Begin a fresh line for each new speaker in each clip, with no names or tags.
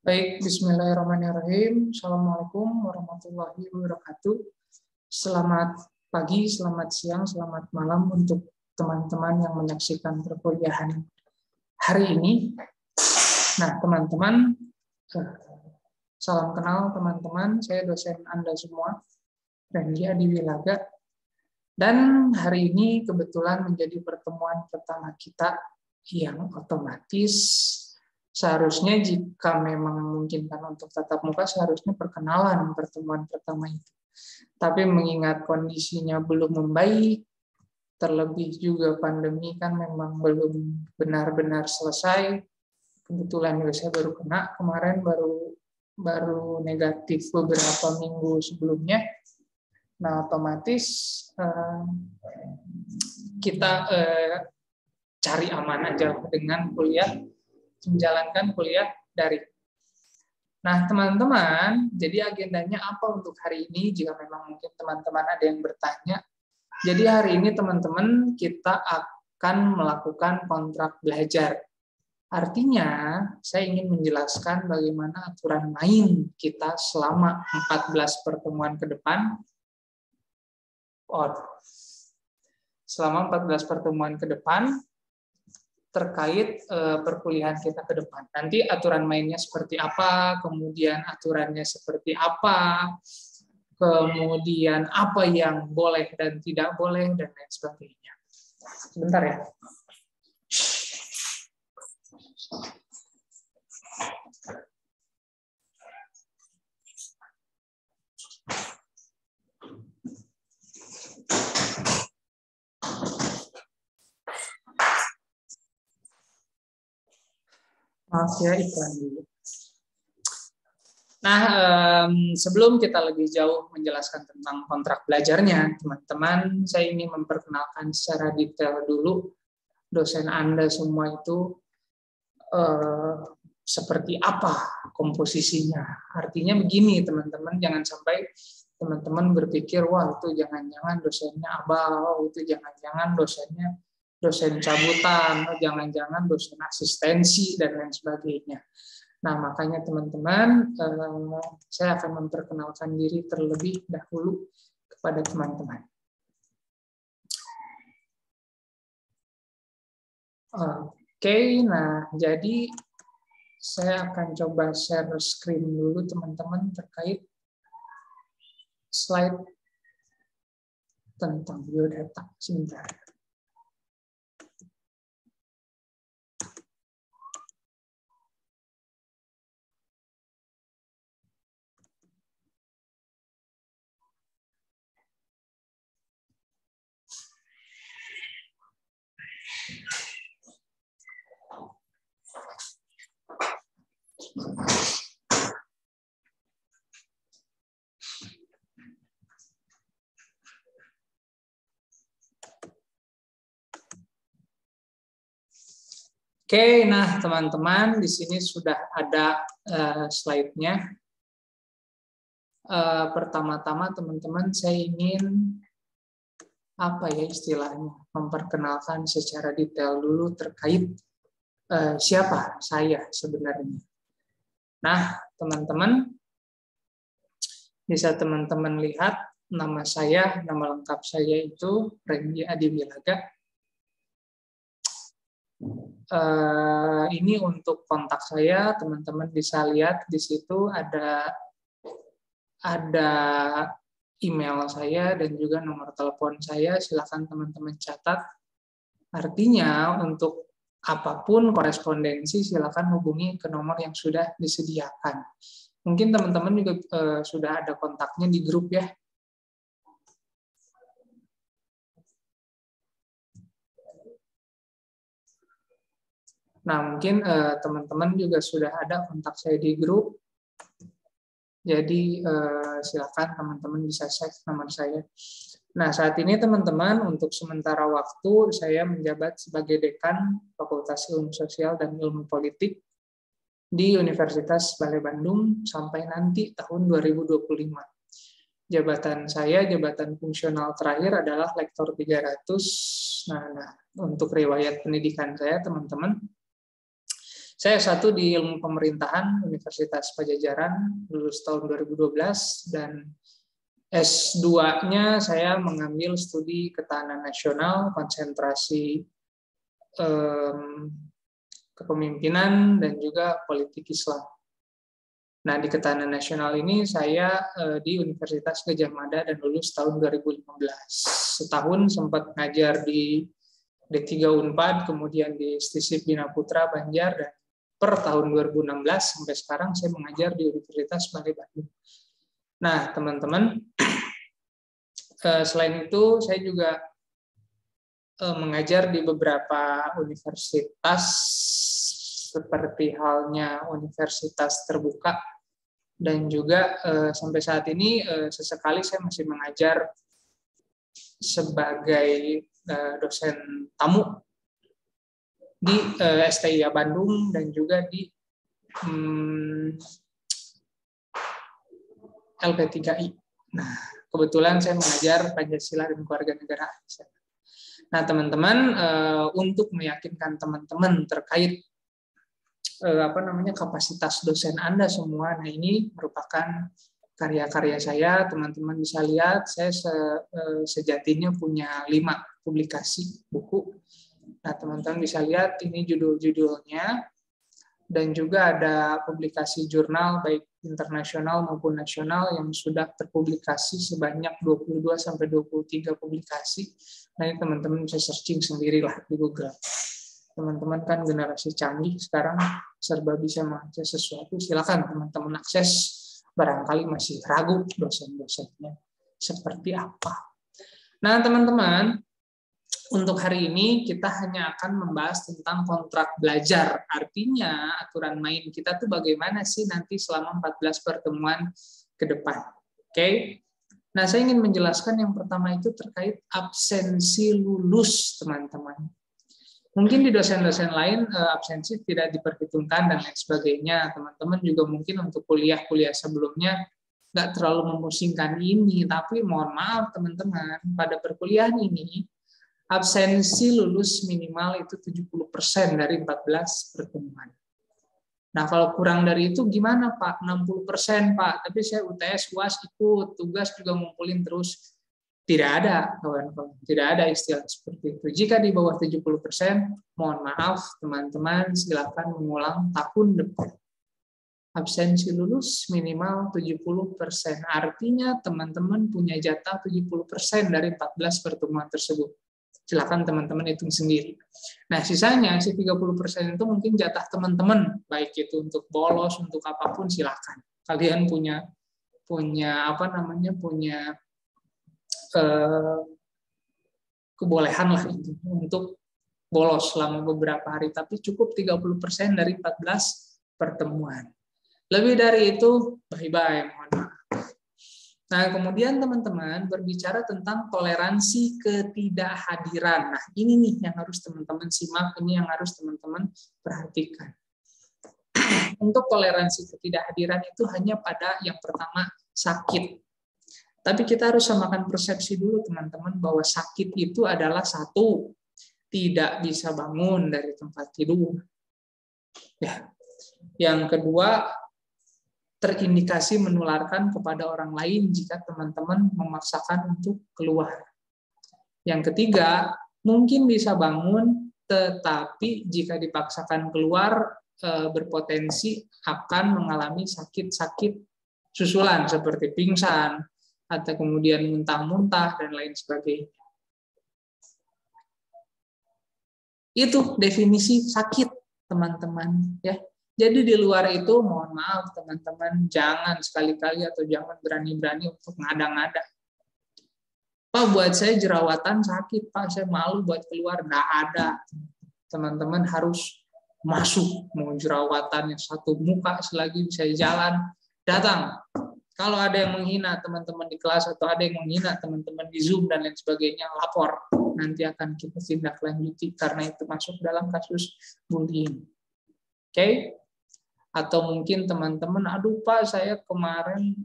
Baik, bismillahirrahmanirrahim. Assalamualaikum warahmatullahi wabarakatuh. Selamat pagi, selamat siang, selamat malam untuk teman-teman yang menyaksikan perkuliahan hari ini. Nah, teman-teman, salam kenal teman-teman. Saya dosen Anda semua, Randy Adiwilaga. Dan hari ini kebetulan menjadi pertemuan pertama kita yang otomatis seharusnya jika memang memungkinkan untuk tatap muka, seharusnya perkenalan pertemuan pertama itu. Tapi mengingat kondisinya belum membaik, terlebih juga pandemi kan memang belum benar-benar selesai. Kebetulan juga saya baru kena kemarin, baru negatif beberapa minggu sebelumnya. Nah, otomatis kita cari aman aja dengan menjalankan kuliah daring. Nah, teman-teman, jadi agendanya apa untuk hari ini? Jika memang mungkin teman-teman ada yang bertanya. Jadi hari ini teman-teman kita akan melakukan kontrak belajar. Artinya, saya ingin menjelaskan bagaimana aturan main kita selama 14 pertemuan ke depan. Selama 14 pertemuan ke depan, terkait perkuliahan kita ke depan. Nanti aturan mainnya seperti apa, kemudian aturannya seperti apa, kemudian apa yang boleh dan tidak boleh, dan lain sebagainya. Sebentar ya. Maaf ya, iklan dulu. Nah, sebelum kita lebih jauh menjelaskan tentang kontrak belajarnya, teman-teman, saya ingin memperkenalkan secara detail dulu dosen Anda semua itu seperti apa komposisinya. Artinya begini, teman-teman, jangan sampai teman-teman berpikir, wah itu jangan-jangan dosennya abal, itu jangan-jangan dosennya dosen cabutan, jangan-jangan dosen asistensi, dan lain sebagainya. Nah, makanya teman-teman, saya akan memperkenalkan diri terlebih dahulu kepada teman-teman. Oke, nah jadi saya akan coba share screen dulu teman-teman terkait slide tentang biodata. Sebentar. Oke, nah teman-teman di sini sudah ada slide-nya. Pertama-tama teman-teman saya ingin apa ya istilahnya memperkenalkan secara detail dulu terkait siapa saya sebenarnya. Nah, teman-teman bisa teman-teman lihat nama saya, nama lengkap saya itu Randy Adiwilaga. Ini untuk kontak saya, teman-teman bisa lihat di situ ada email saya dan juga nomor telepon saya. Silakan teman-teman catat. Artinya untuk apapun korespondensi silakan hubungi ke nomor yang sudah disediakan. Mungkin teman-teman juga sudah ada kontaknya di grup ya. Nah, mungkin teman-teman juga sudah ada kontak saya di grup. Jadi silakan teman-teman bisa cek nomor saya. Nah, saat ini teman-teman untuk sementara waktu saya menjabat sebagai Dekan Fakultas Ilmu Sosial dan Ilmu Politik di Universitas Balai Bandung sampai nanti tahun 2025. Jabatan saya, jabatan fungsional terakhir adalah Lektor 300. Nah, untuk riwayat pendidikan saya, teman-teman, Saya S1 di Ilmu Pemerintahan Universitas Padjadjaran, lulus tahun 2012, dan S2-nya saya mengambil studi ketahanan nasional, konsentrasi kepemimpinan dan juga politik Islam. Nah, di ketahanan nasional ini saya di Universitas Gadjah Mada dan lulus tahun 2015. Setahun sempat ngajar di D3 Unpad, kemudian di Stisip Bina Putra Banjar, dan per tahun 2016 sampai sekarang saya mengajar di Universitas Balai Bandung. Nah, teman-teman, selain itu saya juga mengajar di beberapa universitas seperti halnya universitas terbuka, dan juga sampai saat ini sesekali saya masih mengajar sebagai dosen tamu di STIA Bandung dan juga di LP3I. Nah, kebetulan saya mengajar Pancasila dan Kewarganegaraan. Nah, teman-teman, untuk meyakinkan teman-teman terkait kapasitas dosen Anda semua, nah ini merupakan karya-karya saya. Teman-teman bisa lihat, saya sejatinya punya 5 publikasi buku. Nah, teman-teman bisa lihat ini judul-judulnya, dan juga ada publikasi jurnal baik internasional maupun nasional yang sudah terpublikasi sebanyak 22-23 publikasi. Nah, ini teman-teman bisa searching sendirilah di Google. Teman-teman kan generasi canggih sekarang, serba bisa mengakses sesuatu. Silakan teman-teman akses, barangkali masih ragu dosen-dosennya seperti apa. Nah, teman-teman, untuk hari ini kita hanya akan membahas tentang kontrak belajar. Artinya aturan main kita tuh bagaimana sih nanti selama 14 pertemuan ke depan. Oke. Nah, saya ingin menjelaskan yang pertama itu terkait absensi lulus, teman-teman. Mungkin di dosen-dosen lain absensi tidak diperhitungkan dan lain sebagainya. Teman-teman juga mungkin untuk kuliah-kuliah sebelumnya nggak terlalu memusingkan ini. Tapi mohon maaf teman-teman, pada perkuliahan ini absensi lulus minimal itu 70% dari 14 pertemuan. Nah, kalau kurang dari itu gimana, Pak? 60%, Pak. Tapi saya UTS, UAS ikut, tugas juga ngumpulin terus. Tidak ada, kawan-kawan. Tidak ada istilah seperti itu. Jika di bawah 70%, mohon maaf, teman-teman, silakan mengulang tahun depan. Absensi lulus minimal 70%. Artinya teman-teman punya jatah 70% dari 14 pertemuan tersebut. Silakan teman-teman hitung sendiri. Nah, sisanya si 30% itu mungkin jatah teman-teman, baik itu untuk bolos, untuk apapun silakan. Kalian punya kebolehan lah itu untuk bolos selama beberapa hari, tapi cukup 30% dari 14 pertemuan. Lebih dari itu, bye-bye, mohon maaf. Nah, kemudian teman-teman berbicara tentang toleransi ketidakhadiran. Nah, ini nih yang harus teman-teman simak, ini yang harus teman-teman perhatikan. Untuk toleransi ketidakhadiran itu hanya pada yang pertama, sakit. Tapi kita harus samakan persepsi dulu, teman-teman, bahwa sakit itu adalah satu, tidak bisa bangun dari tempat tidur. Ya. Yang kedua, terindikasi menularkan kepada orang lain jika teman-teman memaksakan untuk keluar. Yang ketiga, mungkin bisa bangun, tetapi jika dipaksakan keluar, berpotensi akan mengalami sakit-sakit susulan seperti pingsan, atau kemudian muntah-muntah, dan lain sebagainya. Itu definisi sakit, teman-teman. Ya. Jadi di luar itu, mohon maaf teman-teman, jangan sekali-kali atau jangan berani-berani untuk ngada-ngada. Pak, buat saya jerawatan sakit, Pak, saya malu buat keluar. Nggak ada. Teman-teman harus masuk, mau jerawatan yang satu muka selagi bisa jalan, datang. Kalau ada yang menghina teman-teman di kelas atau ada yang menghina teman-teman di Zoom dan lain sebagainya, lapor. Nanti akan kita tindak lanjuti karena itu masuk dalam kasus bullying. Oke? Atau mungkin teman-teman, aduh Pak, saya kemarin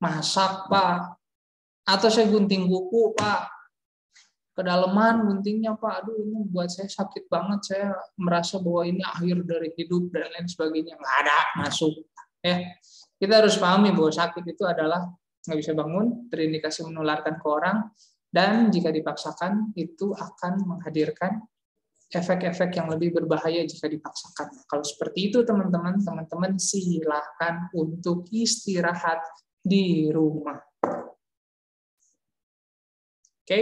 masak Pak, atau saya gunting buku Pak. kedalaman guntingnya Pak, aduh ini buat saya sakit banget, saya merasa bahwa ini akhir dari hidup dan lain sebagainya. Nggak ada, masuk. Kita harus pahami bahwa sakit itu adalah nggak bisa bangun, terindikasi menularkan ke orang, dan jika dipaksakan itu akan menghadirkan efek-efek yang lebih berbahaya jika dipaksakan. Kalau seperti itu teman-teman silakan untuk istirahat di rumah. Oke,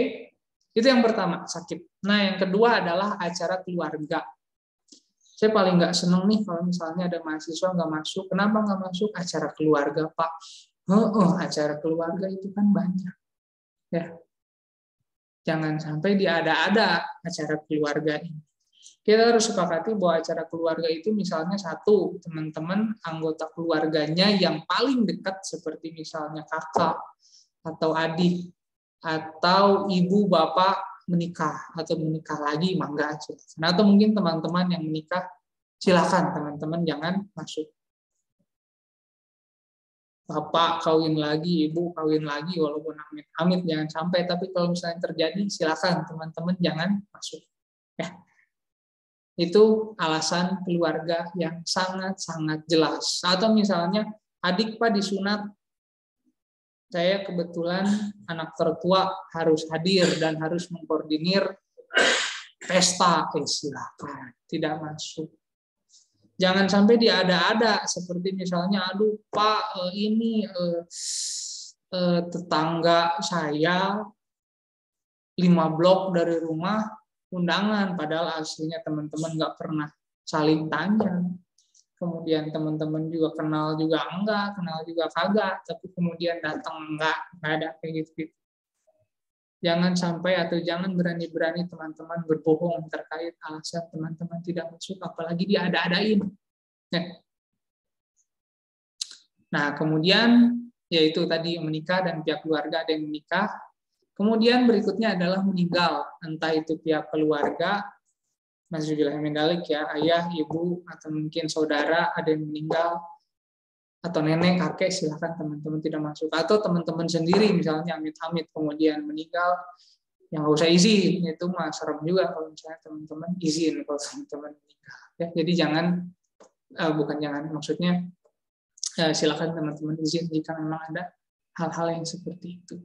itu yang pertama, sakit. Nah, yang kedua adalah acara keluarga. Saya paling nggak seneng nih kalau misalnya ada mahasiswa nggak masuk. Kenapa nggak masuk? Acara keluarga, Pak. Acara keluarga itu kan banyak. Ya, jangan sampai diada-ada acara keluarga ini. Kita harus sepakati bahwa acara keluarga itu misalnya satu, teman-teman anggota keluarganya yang paling dekat seperti misalnya kakak atau adik atau ibu bapak menikah atau menikah lagi, mangga silakan. Atau mungkin teman-teman yang menikah, silakan teman-teman jangan masuk. Bapak kawin lagi, ibu kawin lagi, walaupun amit-amit jangan sampai. Tapi kalau misalnya terjadi, silakan teman-teman jangan masuk. Ya, itu alasan keluarga yang sangat-sangat jelas. Atau misalnya adik Pak disunat, saya kebetulan anak tertua harus hadir dan harus mengkoordinir pesta, silakan tidak masuk. Jangan sampai diada-ada seperti misalnya, aduh Pak ini tetangga saya 5 blok dari rumah undangan, padahal aslinya teman-teman nggak pernah saling tanya. Kemudian teman-teman juga kenal juga enggak, kenal juga kagak, tapi kemudian datang enggak ada kayak gitu. Jangan sampai atau jangan berani-berani teman-teman berbohong terkait alasan teman-teman tidak masuk, apalagi diada-adain. Nah, kemudian yaitu tadi menikah dan pihak keluarga ada yang menikah. Kemudian berikutnya adalah meninggal, entah itu pihak keluarga, Nazzubillah ya, ayah, ibu, atau mungkin saudara ada yang meninggal, atau nenek, kakek, silakan teman-teman tidak masuk. Atau teman-teman sendiri misalnya amit-amit kemudian meninggal, yang nggak usah izin, itu mah serem juga kalau misalnya teman-teman izin kalau teman-teman meninggal. Ya, jadi jangan, bukan jangan, maksudnya silakan teman-teman izin jika memang ada hal-hal yang seperti itu.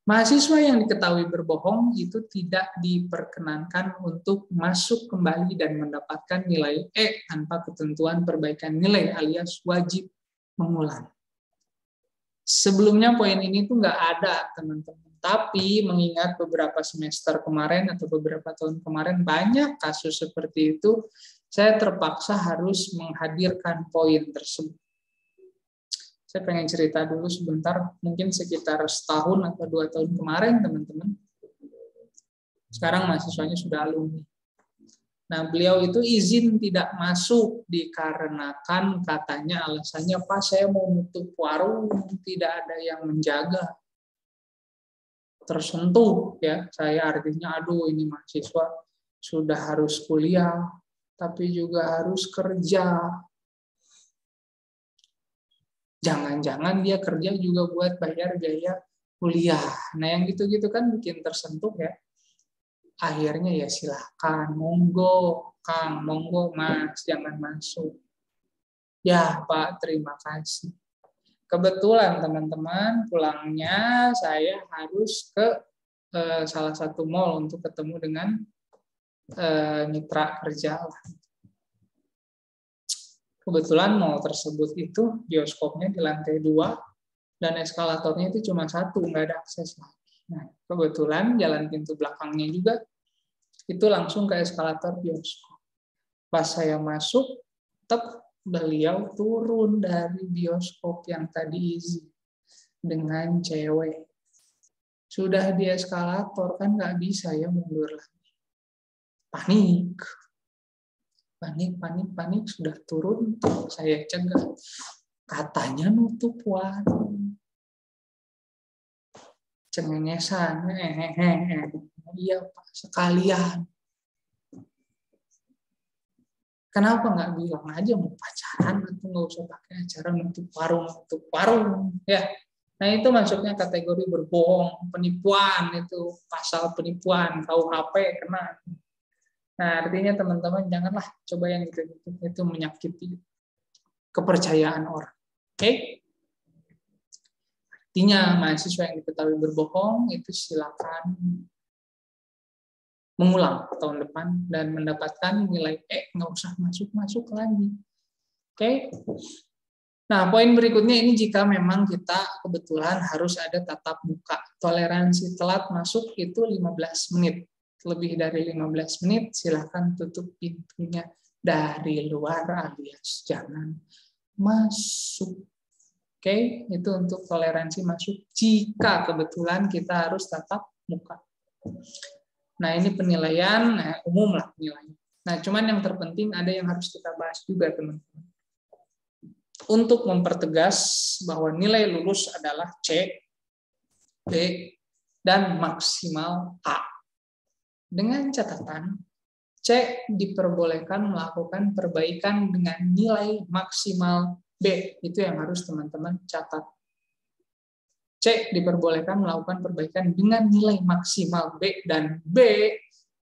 Mahasiswa yang diketahui berbohong itu tidak diperkenankan untuk masuk kembali dan mendapatkan nilai E tanpa ketentuan perbaikan nilai alias wajib mengulang. Sebelumnya poin ini tuh nggak ada, teman-teman. Tapi mengingat beberapa semester kemarin atau beberapa tahun kemarin banyak kasus seperti itu, saya terpaksa harus menghadirkan poin tersebut. Saya pengen cerita dulu sebentar, mungkin sekitar setahun atau 2 tahun kemarin, teman-teman. Sekarang mahasiswanya sudah alumni. Nah, beliau itu izin tidak masuk dikarenakan katanya alasannya, Pak, saya mau nutup warung, tidak ada yang menjaga. Tersentuh ya, saya artinya, aduh ini mahasiswa sudah harus kuliah, tapi juga harus kerja. Jangan-jangan dia kerja juga buat bayar biaya kuliah. Nah, yang gitu-gitu kan bikin tersentuh ya. Akhirnya ya silakan, monggo Kang, monggo Mas, jangan masuk. Ya Pak, terima kasih. Kebetulan teman-teman, pulangnya saya harus ke salah satu mall untuk ketemu dengan mitra kerja. Kebetulan mall tersebut itu bioskopnya di lantai 2 dan eskalatornya itu cuma 1, nggak ada akses lagi. Nah, kebetulan jalan pintu belakangnya juga itu langsung ke eskalator bioskop. Pas saya masuk, beliau turun dari bioskop yang tadi izin dengan cewek. Sudah di eskalator kan nggak bisa ya mundur lagi. Panik, sudah turun, saya cegah. Katanya nutup warung. Cengengesan, iya Pak, sekalian. Kenapa nggak bilang aja mau pacaran atau nggak usah pakai acara nutup warung ya? Nah, itu masuknya kategori berbohong, penipuan, itu pasal penipuan, KUHP kena. Nah, artinya teman-teman janganlah coba yang itu menyakiti kepercayaan orang. Oke? Artinya mahasiswa yang diketahui berbohong itu silakan mengulang tahun depan dan mendapatkan nilai nggak usah masuk lagi. Oke? Nah, poin berikutnya ini jika memang kita kebetulan harus ada tatap muka. Toleransi telat masuk itu 15 menit. Lebih dari 15 menit, silakan tutup pintunya dari luar alias jangan masuk. Oke, itu untuk toleransi masuk jika kebetulan kita harus tatap muka. Nah, ini penilaian umum lah penilaian. Nah, cuman yang terpenting ada yang harus kita bahas juga, teman-teman. Untuk mempertegas bahwa nilai lulus adalah C, B, dan maksimal A. Dengan catatan, C diperbolehkan melakukan perbaikan dengan nilai maksimal B. Itu yang harus teman-teman catat. C diperbolehkan melakukan perbaikan dengan nilai maksimal B, dan B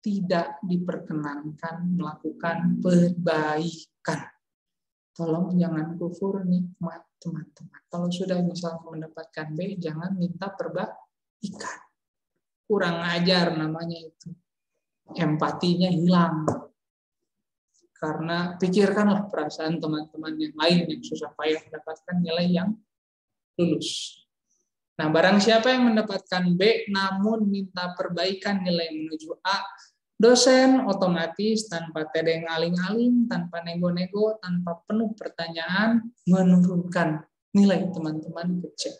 tidak diperkenankan melakukan perbaikan. Tolong jangan kufur nikmat, teman-teman. Kalau sudah misalnya mendapatkan B, jangan minta perbaikan. Kurang ajar namanya itu. Empatinya hilang. Karena pikirkanlah perasaan teman-teman yang lain yang susah payah mendapatkan nilai yang lulus. Nah, barang siapa yang mendapatkan B namun minta perbaikan nilai menuju A, dosen otomatis tanpa tedeng aling-aling, tanpa nego-nego, tanpa penuh pertanyaan, menurunkan nilai teman-teman ke C.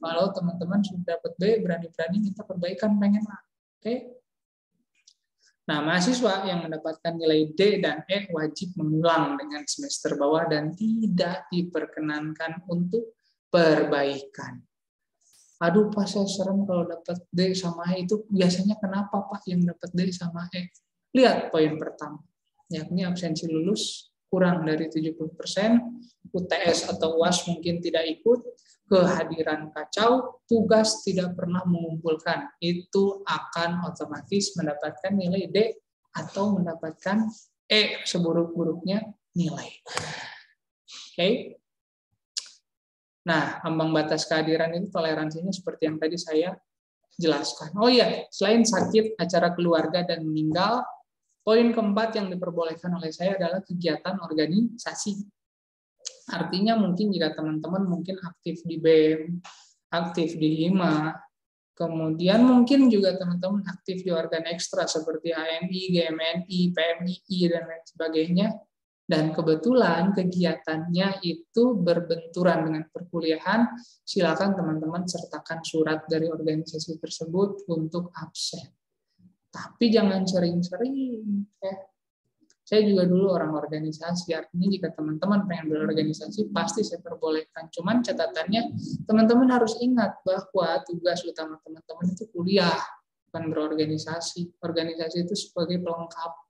Kalau teman-teman sudah dapat B, berani-berani minta perbaikan pengen A. Oke? Nah, mahasiswa yang mendapatkan nilai D dan E wajib mengulang dengan semester bawah dan tidak diperkenankan untuk perbaikan. Aduh, Pak, saya serem kalau dapat D sama E. Itu biasanya kenapa, Pak, yang dapat D sama E? Lihat poin pertama, yakni absensi lulus kurang dari 70%, UTS atau UAS mungkin tidak ikut, kehadiran kacau, tugas tidak pernah mengumpulkan. Itu akan otomatis mendapatkan nilai D atau mendapatkan E seburuk-buruknya nilai. Oke? Nah, ambang batas kehadiran itu toleransinya seperti yang tadi saya jelaskan. Oh iya, selain sakit, acara keluarga, dan meninggal, poin keempat yang diperbolehkan oleh saya adalah kegiatan organisasi. Artinya mungkin jika teman-teman mungkin aktif di BEM, aktif di HIMA, kemudian mungkin juga teman-teman aktif di organ ekstra seperti HMI, GMNI, PMII, dan lain sebagainya, dan kebetulan kegiatannya itu berbenturan dengan perkuliahan, silakan teman-teman sertakan surat dari organisasi tersebut untuk absen. Tapi jangan sering-sering. Saya juga dulu orang organisasi, artinya jika teman-teman pengen berorganisasi, pasti saya perbolehkan. Cuman catatannya, teman-teman harus ingat bahwa tugas utama teman-teman itu kuliah, bukan berorganisasi. Organisasi itu sebagai pelengkap,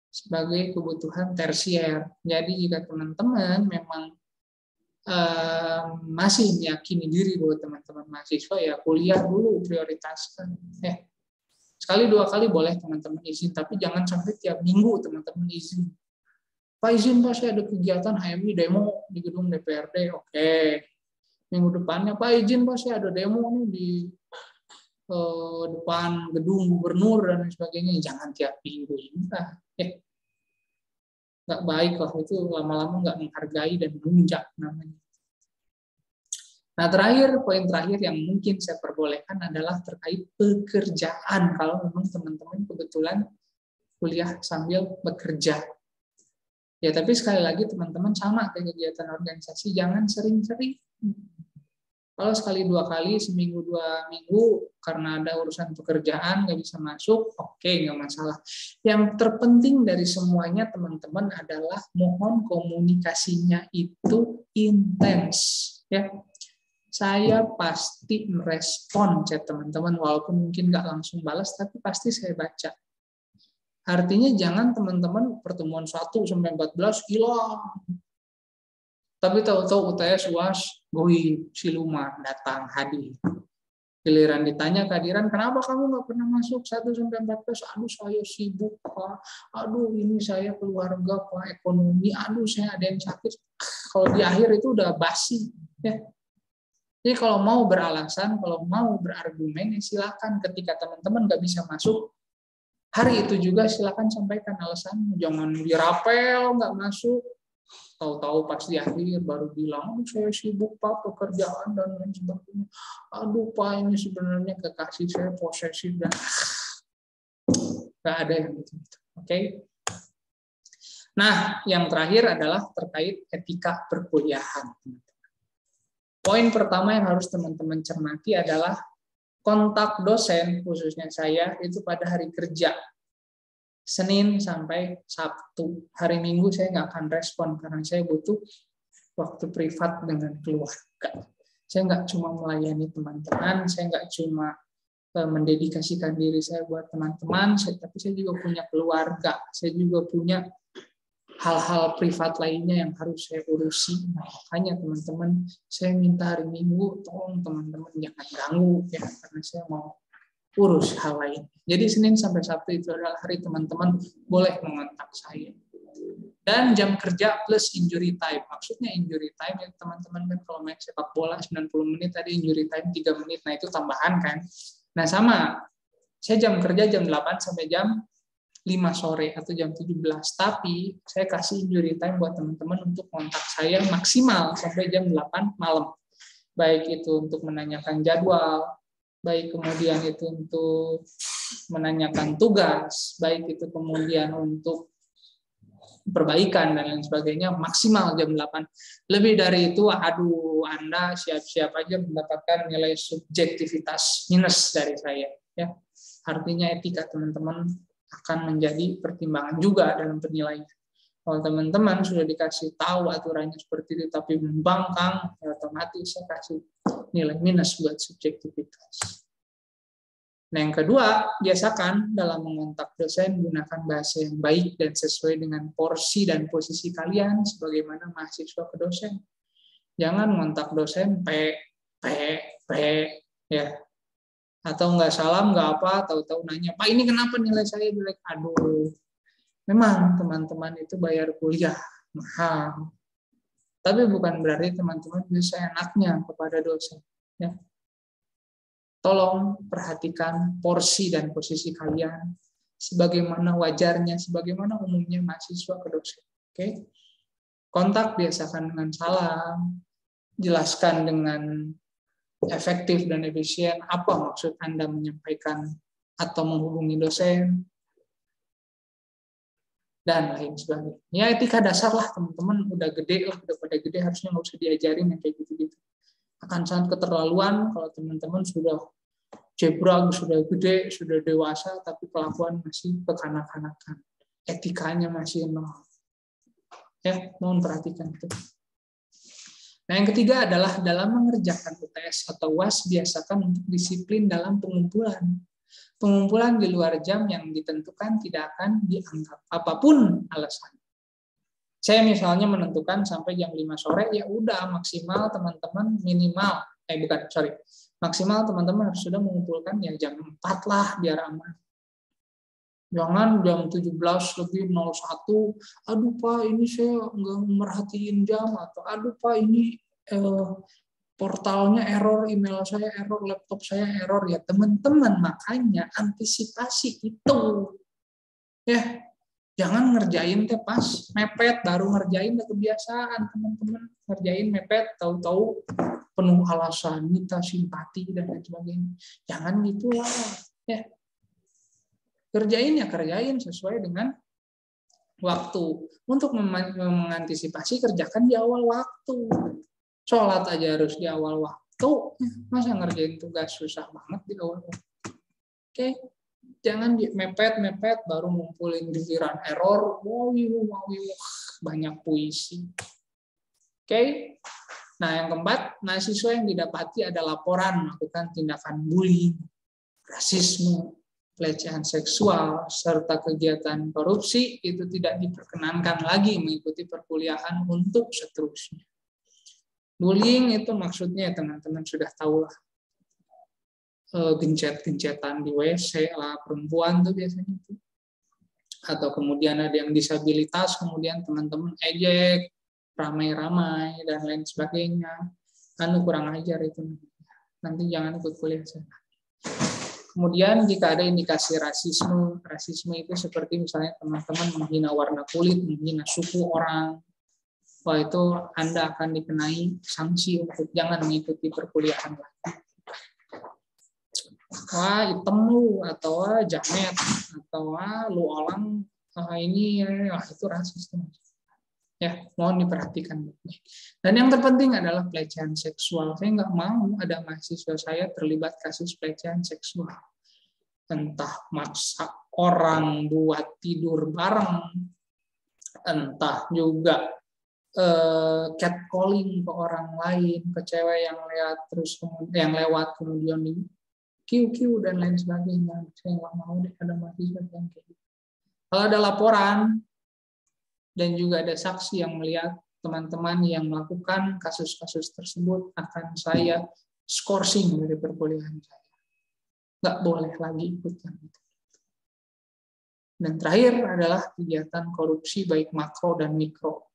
sebagai kebutuhan tersier. Jadi jika teman-teman memang masih meyakini diri bahwa teman-teman mahasiswa, ya kuliah dulu prioritaskan. Sekali dua kali boleh teman-teman izin, tapi jangan sampai tiap minggu teman-teman izin. Pak izin, Pak, saya ada kegiatan HMI demo di gedung DPRD. Oke. Minggu depannya, Pak izin, Pak, saya ada demo nih di depan gedung gubernur dan sebagainya. Jangan tiap minggu. Nggak baik lah, itu lama-lama nggak menghargai dan menunjak namanya. Nah, poin terakhir yang mungkin saya perbolehkan adalah terkait pekerjaan. Kalau memang teman-teman kebetulan kuliah sambil bekerja. Ya, tapi sekali lagi teman-teman sama kayak kegiatan organisasi, jangan sering-sering. Kalau sekali dua kali, seminggu 2 minggu, karena ada urusan pekerjaan, nggak bisa masuk, oke, nggak masalah. Yang terpenting dari semuanya, teman-teman, adalah mohon komunikasinya itu intens. Ya. Saya pasti merespon chat teman-teman, walaupun mungkin nggak langsung balas, tapi pasti saya baca. Artinya jangan teman-teman pertemuan 1 sampai 14 hilang. Tapi tahu-tahu UTS UAS goib siluman datang hadir. Giliran ditanya kehadiran, kenapa kamu nggak pernah masuk 1-14? Aduh saya sibuk Pak, aduh ini saya keluarga Pak, ekonomi, aduh saya ada yang sakit. Kalau di akhir itu udah basi. Ya. Jadi kalau mau beralasan, kalau mau berargumen, ya silakan. Ketika teman-teman nggak bisa masuk, hari itu juga silakan sampaikan alasannya. Jangan dirapel, nggak masuk. Tahu-tahu pas di akhir baru bilang, saya sibuk Pak, pekerjaan dan lain sebagainya. Aduh Pak, ini sebenarnya kekasih saya posesif dan nggak ada yang gitu. Oke. Nah, yang terakhir adalah terkait etika perkuliahan. Poin pertama yang harus teman-teman cermati adalah kontak dosen, khususnya saya, itu pada hari kerja. Senin sampai Sabtu. Hari Minggu saya nggak akan respon karena saya butuh waktu privat dengan keluarga. Saya nggak cuma melayani teman-teman, saya nggak cuma mendedikasikan diri saya buat teman-teman, tapi saya juga punya keluarga, saya juga punya hal-hal privat lainnya yang harus saya urusi. Nah, makanya teman-teman, saya minta hari Minggu, tolong teman-teman jangan ganggu ya, karena saya mau urus hal lain. Jadi Senin sampai Sabtu itu adalah hari teman-teman boleh mengontak saya. Dan jam kerja plus injury time. Maksudnya injury time ya teman-teman kan kalau main sepak bola 90 menit tadi injury time 3 menit. Nah itu tambahan kan. Nah sama. Saya jam kerja jam 8 sampai jam 5 sore atau jam 17. Tapi saya kasih injury time buat teman-teman untuk kontak saya maksimal sampai jam 8 malam. Baik itu untuk menanyakan jadwal, baik kemudian itu untuk menanyakan tugas, baik itu kemudian untuk perbaikan dan lain sebagainya, maksimal jam 8. Lebih dari itu, aduh, Anda siap-siap aja mendapatkan nilai subjektivitas minus dari saya. Ya. Artinya etika teman-teman akan menjadi pertimbangan juga dalam penilaian. Kalau teman-teman sudah dikasih tahu aturannya seperti itu, tapi membangkang, ya otomatis saya kasih nilai minus buat subjektivitas. Nah, yang kedua, biasakan dalam mengontak dosen gunakan bahasa yang baik dan sesuai dengan porsi dan posisi kalian sebagaimana mahasiswa ke dosen. Jangan mengontak dosen ya. Atau nggak salam, nggak apa, tahu-tahu nanya, Pak ini kenapa nilai saya jelek? Aduh, memang teman-teman itu bayar kuliah mahal. Tapi bukan berarti teman-teman bisa enaknya kepada dosen. Ya. Tolong perhatikan porsi dan posisi kalian sebagaimana wajarnya, sebagaimana umumnya mahasiswa ke dosen. Oke? Kontak biasakan dengan salam, jelaskan dengan efektif dan efisien apa maksud Anda menyampaikan atau menghubungi dosen, dan lain sebagainya. Ya etika dasar lah teman-teman, udah gede lah, udah pada gede harusnya nggak usah diajarin yang kayak gitu-gitu. Akan sangat keterlaluan kalau teman-teman sudah jebrang, sudah gede, sudah dewasa, tapi kelakuan masih kekanak-kanakan. Etikanya masih nol. Ya, mohon perhatikan itu. Nah, yang ketiga adalah dalam mengerjakan UTS atau UAS, biasakan untuk disiplin dalam pengumpulan. Pengumpulan di luar jam yang ditentukan tidak akan dianggap apapun alasan. Saya misalnya menentukan sampai jam 5 sore, ya udah maksimal teman-teman minimal, maksimal teman-teman harus sudah mengumpulkan ya jam 4 lah biar aman. Jangan jam 17 lebih 01, aduh Pak ini saya nggak merhatiin jam, atau aduh Pak ini portalnya error, email saya error, laptop saya error. Ya teman-teman, makanya antisipasi itu. Ya, jangan ngerjain teh pas mepet baru ngerjain, udah kebiasaan teman-teman ngerjain mepet tahu-tahu penuh alasan minta simpati dan lain sebagainya. Jangan gitulah ya. Kerjain sesuai dengan waktu. Untuk mengantisipasi kerjakan di awal waktu. Sholat aja harus di awal waktu. Masa ngerjain tugas susah banget di awal waktu. Oke. Jangan mepet baru ngumpulin giliran error, banyak puisi. Oke. Nah, yang keempat, mahasiswa yang didapati ada laporan melakukan tindakan bullying, rasisme, pelecehan seksual, serta kegiatan korupsi, itu tidak diperkenankan lagi mengikuti perkuliahan untuk seterusnya. Bullying itu maksudnya teman-teman sudah tahu lah, gencet-gencetan di WC lah, perempuan tuh biasanya itu. Atau kemudian ada yang disabilitas, kemudian teman-teman ejek, ramai-ramai, dan lain sebagainya. Kurang ajar itu. Nanti jangan ikut kuliah sana. Kemudian jika ada indikasi rasisme itu seperti misalnya teman-teman menghina warna kulit, menghina suku orang, wah itu Anda akan dikenai sanksi untuk jangan mengikuti perkuliahan lagi. Wah hitam lu, atau jamet, atau lu orang ini, itu rasis. Ya, mohon diperhatikan. Dan yang terpenting adalah pelecehan seksual. Saya nggak mau ada mahasiswa saya terlibat kasus pelecehan seksual. Entah maksa orang buat tidur bareng, entah juga catcalling ke orang lain, ke cewek yang lewat kemudian di QQ dan lain sebagainya. Saya nggak mau deh ada mahasiswa yang kayak gitu. Kalau ada laporan dan juga ada saksi yang melihat teman-teman yang melakukan kasus-kasus tersebut, akan saya skorsing dari perkuliahan saya. Nggak boleh lagi ikut yang itu. Dan terakhir adalah kegiatan korupsi baik makro dan mikro.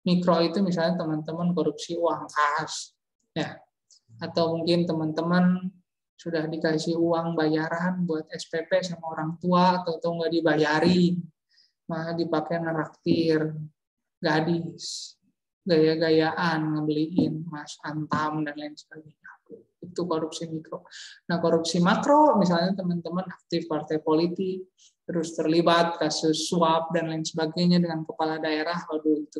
Mikro itu misalnya teman-teman korupsi uang kas, ya, atau mungkin teman-teman sudah dikasih uang bayaran buat SPP sama orang tua, atau nggak dibayarin, malah dipakai ngeraktir gadis, gaya-gayaan, ngebeliin Mas Antam dan lain sebagainya. Itu korupsi mikro. Nah, korupsi makro misalnya teman-teman aktif partai politik, terus terlibat kasus suap dan lain sebagainya dengan kepala daerah, waduh itu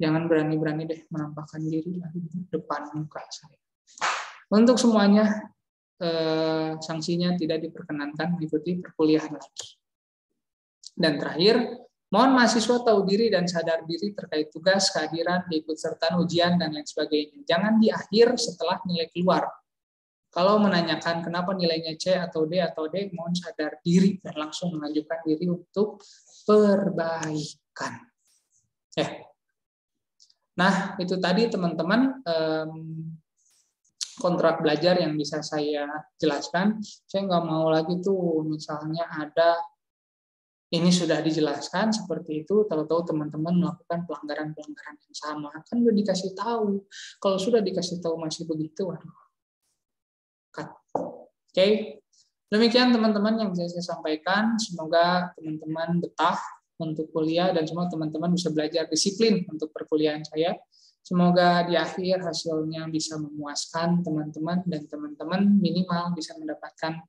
jangan berani-berani deh menampakkan diri di depan muka saya. Untuk semuanya sanksinya tidak diperkenankan mengikuti perkuliahan lagi. Dan terakhir, mohon mahasiswa tahu diri dan sadar diri terkait tugas, kehadiran, keikutsertaan ujian, dan lain sebagainya. Jangan di akhir setelah nilai keluar. Kalau menanyakan kenapa nilainya C atau D, mohon sadar diri dan langsung mengajukan diri untuk perbaikan. Nah, itu tadi teman-teman kontrak belajar yang bisa saya jelaskan. Saya nggak mau lagi tuh misalnya ada ini sudah dijelaskan seperti itu, tahu-tahu teman-teman melakukan pelanggaran-pelanggaran yang sama. Kan udah dikasih tahu. Kalau sudah dikasih tahu masih begitu, waduh. Oke. Demikian teman-teman yang bisa saya sampaikan. Semoga teman-teman betah untuk kuliah dan semua teman-teman bisa belajar disiplin untuk perkuliahan saya. Semoga di akhir hasilnya bisa memuaskan teman-teman dan teman-teman minimal bisa mendapatkan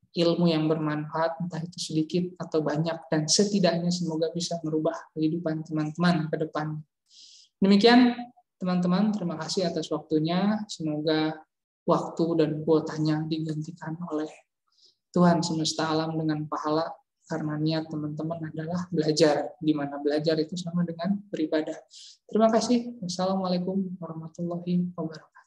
ilmu yang bermanfaat, entah itu sedikit atau banyak, dan setidaknya semoga bisa merubah kehidupan teman-teman ke depan. Demikian teman-teman, terima kasih atas waktunya. Semoga waktu dan kuotanya digantikan oleh Tuhan semesta alam dengan pahala, karena niat teman-teman adalah belajar, di mana belajar itu sama dengan beribadah. Terima kasih. Wassalamualaikum warahmatullahi wabarakatuh.